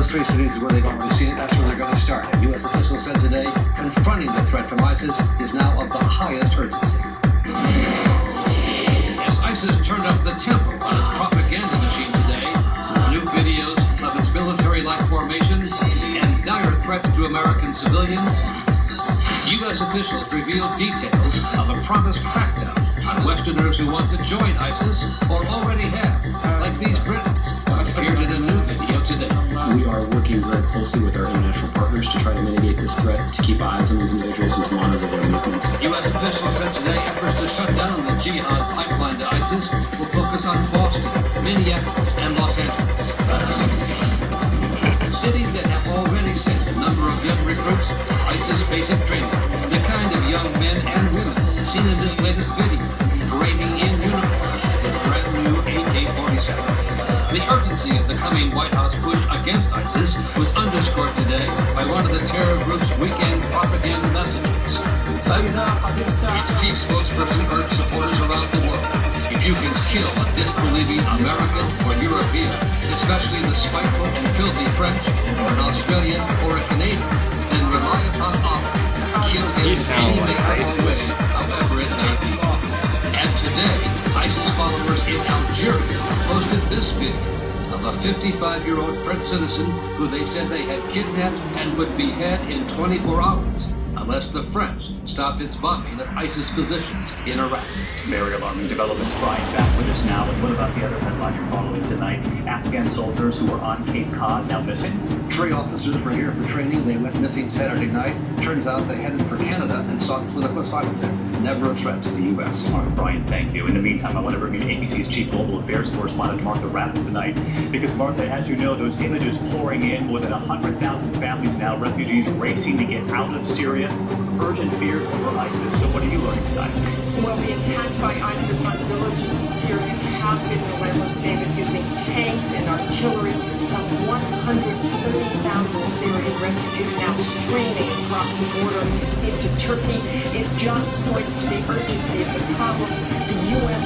Three cities where they've already seen it, that's where they're going to start. And U.S. officials said today, confronting the threat from ISIS is now of the highest urgency. As ISIS turned up the tempo on its propaganda machine today, new videos of its military-like formations and dire threats to American civilians, U.S. officials revealed details of a promised crackdown on Westerners who want to join ISIS or already have, like these Britons, appeared in a new video today. We are working very closely with our international partners to try to mitigate this threat, to keep eyes on these individuals and to monitor their movements. U.S. officials said today efforts to shut down the jihad pipeline to ISIS will focus on Boston, Minneapolis, and Los Angeles. Cities that have already sent a number of young recruits to ISIS basic training, the kind of young men and women seen in this latest video, parading in uniform with brand new AK-47s. The urgency of the coming White House push against ISIS was underscored today by one of the terror group's weekend propaganda messages. Its chief spokesperson urged supporters around the world, if you can kill a disbelieving American or European, especially the spiteful and filthy French, or an Australian or a Canadian, then rely upon Allah. Kill him any way, however it may be. And today, ISIS followers in Algeria posted this video of a 55-year-old French citizen who they said they had kidnapped and would behead in 24 hours unless the French stopped its bombing of ISIS positions in Iraq. Very alarming developments. Brian, back with us now. And what about the other headline you're following tonight? Afghan soldiers who were on Cape Cod now missing. 3 officers were here for training. They went missing Saturday night. Turns out they headed for Canada and sought political asylum there. Never a threat to the U.S. All right, Brian, thank you. In the meantime, I want to bring in ABC's Chief Global Affairs Correspondent Martha Raddatz tonight. Because, Martha, as you know, those images pouring in, more than 100,000 families now, refugees racing to get out of Syria, urgent fears over ISIS. So what are you learning tonight? Well, the attacks by ISIS on villages in Syria have been relentless, David, using tanks and artillery. Some 130,000 Syrian refugees now streaming across the border into Turkey. It just points to the urgency of the problem. The U.S.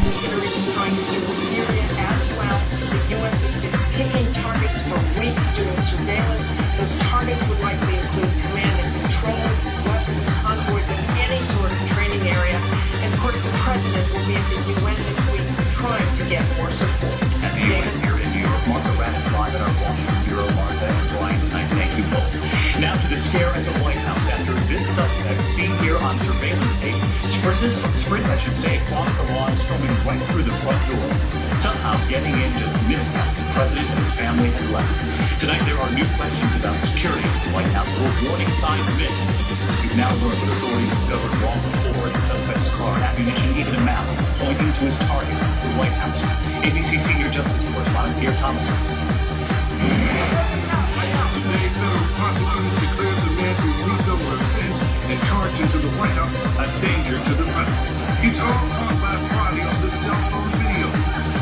considering strikes in Syria as well. The U.S. has been picking targets for weeks, doing surveillance. Those targets would likely include command and control, weapons, convoys, and any sort of training area. And of course, the president will be at the UN this week trying to get more support. At the UN here in New York, Martha Raddatz live at our Washington Bureau. Martha and Brian tonight, thank you both. Now to the scare at the White House after this suspect, seen here on surveillance tape, crossed the lawn, storming right through the front door, somehow getting in just minutes after the president and his family had left. Tonight, there are new questions about security at the White House. Will warning signs missed? We've now learned that authorities discovered long before in the suspect's car ammunition, even a map pointing to his target, the White House. ABC Senior Justice Correspondent Pierre Thomas. Today, federal prosecutors declared the man who leaped over a fence and charged into the White House a danger to the president. He's all caught last Friday on this cell phone video.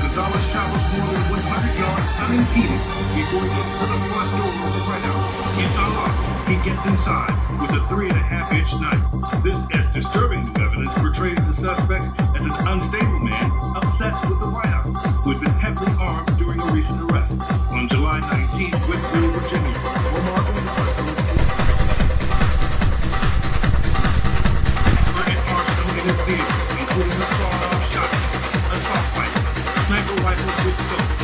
Gonzalez travels more than 100 yards unimpeded before he gets to the front door of the White House. It's unlocked. He gets inside with a 3.5-inch knife. This, as disturbing new evidence, portrays the suspect as an unstable man obsessed with the White House, who had been heavily armed during a recent arrest. On July with soap.